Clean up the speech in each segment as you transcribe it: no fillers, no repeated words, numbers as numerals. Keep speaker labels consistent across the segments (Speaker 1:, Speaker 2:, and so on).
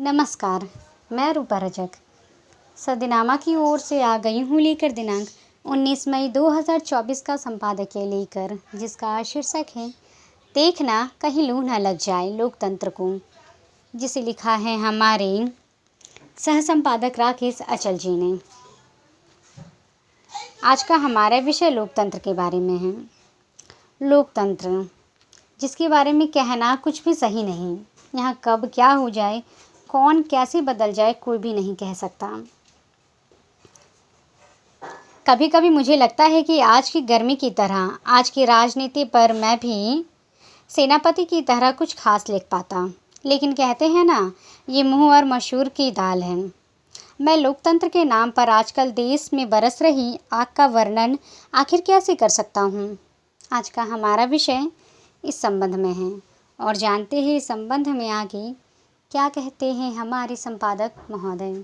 Speaker 1: नमस्कार, मैं रूपा रजक सदनामा की ओर से आ गई हूँ लेकर दिनांक 19 मई 2024 का संपादकीय लेकर, जिसका शीर्षक है देखना कहीं लू न लग जाए लोकतंत्र को, जिसे लिखा है हमारे सह संपादक राकेश अचल जी ने। आज का हमारा विषय लोकतंत्र के बारे में है। लोकतंत्र, जिसके बारे में कहना कुछ भी सही नहीं। यहाँ कब क्या हो जाए, कौन कैसे बदल जाए, कोई भी नहीं कह सकता। कभी कभी मुझे लगता है कि आज की गर्मी की तरह आज की राजनीति पर मैं भी सेनापति की तरह कुछ खास लिख पाता, लेकिन कहते हैं ना, ये मुँह और मशहूर की दाल है। मैं लोकतंत्र के नाम पर आजकल देश में बरस रही आग का वर्णन आखिर कैसे कर सकता हूँ। आज का हमारा विषय इस संबंध में है, और जानते हैं इस संबंध में आगे क्या कहते हैं हमारे संपादक महोदय।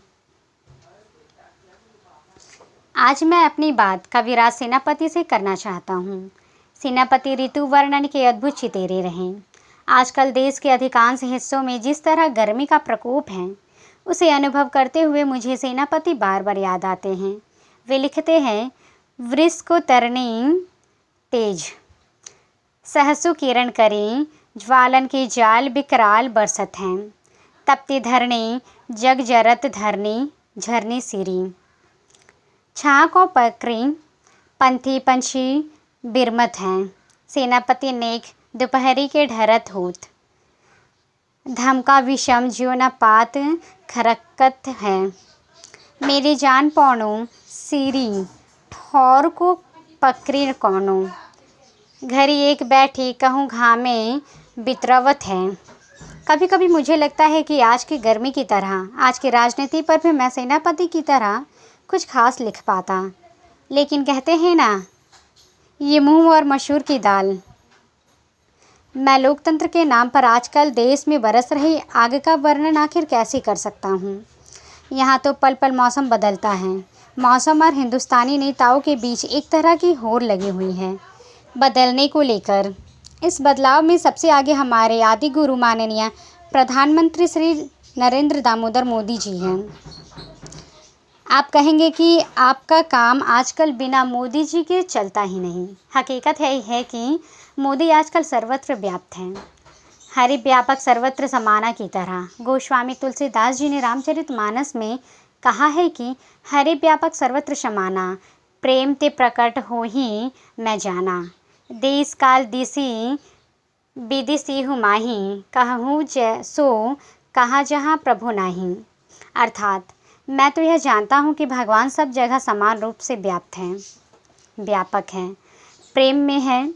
Speaker 1: आज मैं अपनी बात कविराज सेनापति से करना चाहता हूँ। सेनापति ऋतु वर्णन के अद्भुत चितेरे रहे। आजकल देश के अधिकांश हिस्सों में जिस तरह गर्मी का प्रकोप है, उसे अनुभव करते हुए मुझे सेनापति बार बार याद आते हैं। वे लिखते हैं, वृष को तरनी तेज सहसु किरण करें, ज्वालन की जाल बिकराल बरसत हैं, तपती धरनी जग जरत धरनी झरनी सिरी, छाँ को पकड़ी पंथी पंछी बिरमत हैं, सेनापति नेक दोपहरी के ढरत होत, धमका विषम ज्यो न पात खरकत है, मेरी जान पौनो सीरी ठौर को पकड़ी कौनो, घरी एक बैठी कहूँ घामे बितरवत है। कभी कभी मुझे लगता है कि आज की गर्मी की तरह आज की राजनीति पर भी मैं सेनापति की तरह कुछ खास लिख पाता, लेकिन कहते हैं ना, ये मुँह और मशहूर की दाल। मैं लोकतंत्र के नाम पर आजकल देश में बरस रही आग का वर्णन आखिर कैसे कर सकता हूँ। यहाँ तो पल पल मौसम बदलता है। मौसम और हिंदुस्तानी नेताओं के बीच एक तरह की होड़ लगी हुई है बदलने को लेकर। इस बदलाव में सबसे आगे हमारे आदि गुरु माननीय प्रधानमंत्री श्री नरेंद्र दामोदर मोदी जी हैं। आप कहेंगे कि आपका काम आजकल बिना मोदी जी के चलता ही नहीं। हकीकत है कि मोदी आजकल सर्वत्र व्याप्त हैं। हरि व्यापक सर्वत्र समाना की तरह गोस्वामी तुलसीदास जी ने रामचरितमानस में कहा है कि हरि व्यापक सर्वत्र समाना, प्रेम ते प्रकट हो ही मैं जाना, देश काल दिसी विदिसी हूँ माही, कहूँ सो कहाँ जहाँ प्रभु नाही। अर्थात मैं तो यह जानता हूँ कि भगवान सब जगह समान रूप से व्याप्त हैं, व्यापक हैं, प्रेम में हैं,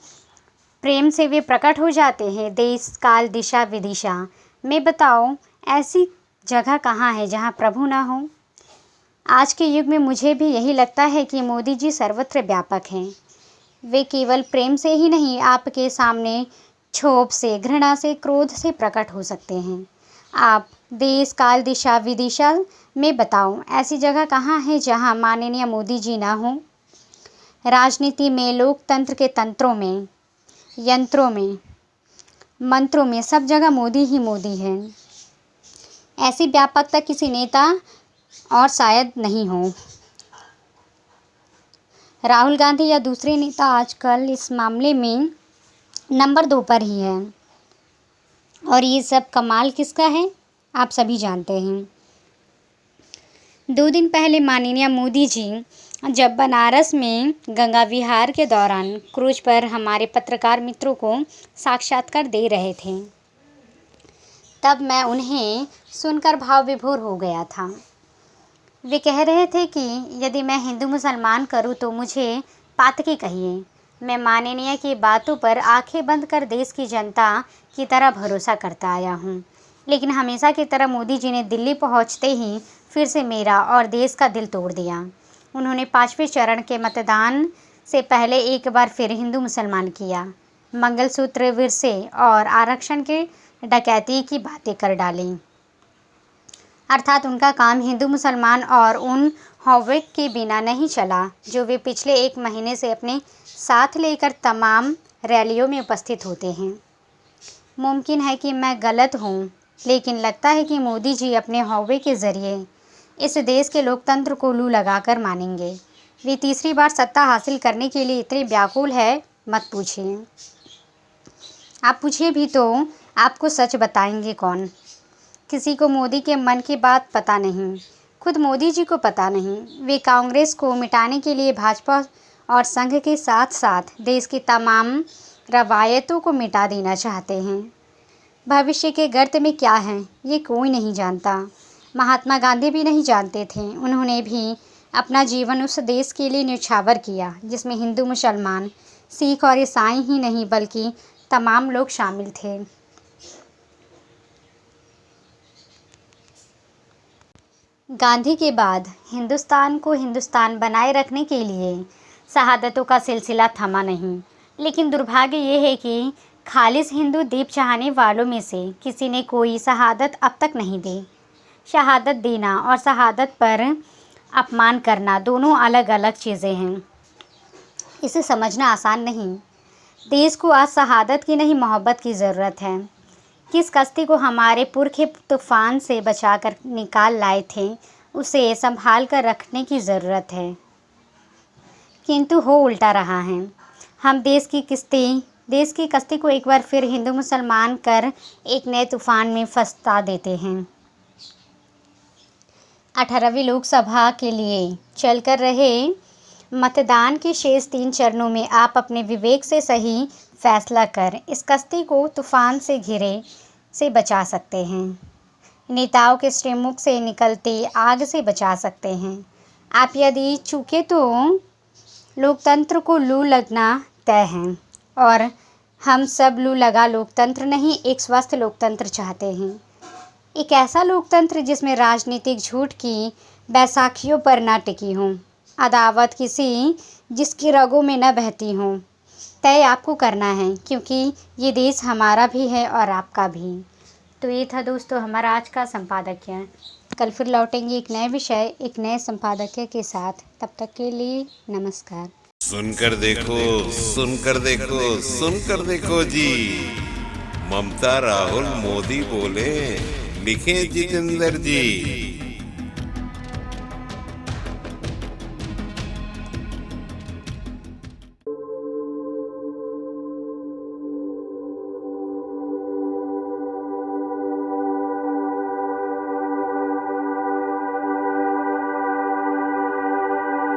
Speaker 1: प्रेम से वे प्रकट हो जाते हैं देश काल दिशा विदिशा में। बताओ ऐसी जगह कहाँ है जहाँ प्रभु ना हो। आज के युग में मुझे भी यही लगता है कि मोदी जी सर्वत्र व्यापक हैं। वे केवल प्रेम से ही नहीं, आपके सामने क्षोभ से, घृणा से, क्रोध से प्रकट हो सकते हैं। आप देश काल दिशा विदिशा में बताओ ऐसी जगह कहाँ है जहाँ माननीय मोदी जी ना हो। राजनीति में, लोकतंत्र के तंत्रों में, यंत्रों में, मंत्रों में, सब जगह मोदी ही मोदी है। ऐसी व्यापकता किसी नेता और शायद नहीं हो। राहुल गांधी या दूसरे नेता आजकल इस मामले में नंबर 2 पर ही है। और ये सब कमाल किसका है, आप सभी जानते हैं। 2 दिन पहले माननीय मोदी जी जब बनारस में गंगा विहार के दौरान क्रूज पर हमारे पत्रकार मित्रों को साक्षात्कार दे रहे थे, तब मैं उन्हें सुनकर भाव विभोर हो गया था। वे कह रहे थे कि यदि मैं हिंदू मुसलमान करूं तो मुझे पातकी कहिए। मैं माननीय की बातों पर आंखें बंद कर देश की जनता की तरह भरोसा करता आया हूं, लेकिन हमेशा की तरह मोदी जी ने दिल्ली पहुंचते ही फिर से मेरा और देश का दिल तोड़ दिया। उन्होंने 5वें चरण के मतदान से पहले एक बार फिर हिंदू मुसलमान किया, मंगलसूत्र विरसे और आरक्षण के डकैती की बातें कर डाली। अर्थात उनका काम हिंदू मुसलमान और उन हौवे के बिना नहीं चला जो वे पिछले 1 महीने से अपने साथ लेकर तमाम रैलियों में उपस्थित होते हैं। मुमकिन है कि मैं गलत हूँ, लेकिन लगता है कि मोदी जी अपने हौवे के जरिए इस देश के लोकतंत्र को लू लगाकर मानेंगे। वे तीसरी बार सत्ता हासिल करने के लिए इतने व्याकुल है, मत पूछिए। आप पूछिए भी तो आपको सच बताएंगे कौन? किसी को मोदी के मन की बात पता नहीं, खुद मोदी जी को पता नहीं। वे कांग्रेस को मिटाने के लिए भाजपा और संघ के साथ साथ देश की तमाम रवायतों को मिटा देना चाहते हैं। भविष्य के गर्त में क्या है ये कोई नहीं जानता। महात्मा गांधी भी नहीं जानते थे। उन्होंने भी अपना जीवन उस देश के लिए न्यौछावर किया जिसमें हिंदू, मुसलमान, सिख और ईसाई ही नहीं बल्कि तमाम लोग शामिल थे। गांधी के बाद हिंदुस्तान को हिंदुस्तान बनाए रखने के लिए शहादतों का सिलसिला थमा नहीं, लेकिन दुर्भाग्य ये है कि खालिस हिंदू दीप चाहने वालों में से किसी ने कोई शहादत अब तक नहीं दी। शहादत देना और शहादत पर अपमान करना दोनों अलग अलग चीज़ें हैं। इसे समझना आसान नहीं। देश को आज शहादत की नहीं, मोहब्बत की ज़रूरत है। किस कश्ती को हमारे पुरखे तूफान से बचाकर निकाल लाए थे, उसे संभाल कर रखने की ज़रूरत है। किंतु हो उल्टा रहा है। हम देश की कश्ती को एक बार फिर हिंदू मुसलमान कर एक नए तूफान में फंसा देते हैं। 18वीं लोकसभा के लिए चलकर रहे मतदान के शेष 3 चरणों में आप अपने विवेक से सही फैसला कर इस कश्ती को तूफान से घिरे से बचा सकते हैं। नेताओं के श्रीमुख से निकलते आग से बचा सकते हैं। आप यदि चूके तो लोकतंत्र को लू लगना तय है और हम सब लू लगा लोकतंत्र नहीं, एक स्वस्थ लोकतंत्र चाहते हैं। एक ऐसा लोकतंत्र जिसमें राजनीतिक झूठ की बैसाखियों पर न टिकी हो, अदावत किसी जिसकी रगों में न बहती हो। तय आपको करना है, क्योंकि ये देश हमारा भी है और आपका भी। तो ये था दोस्तों हमारा आज का संपादकीय। कल फिर लौटेंगे एक नए विषय, एक नए संपादकीय के साथ। तब तक के लिए नमस्कार।
Speaker 2: सुनकर देखो, सुनकर देखो, सुनकर देखो जी। ममता, राहुल, मोदी बोले, लिखे जितेंद्र जी।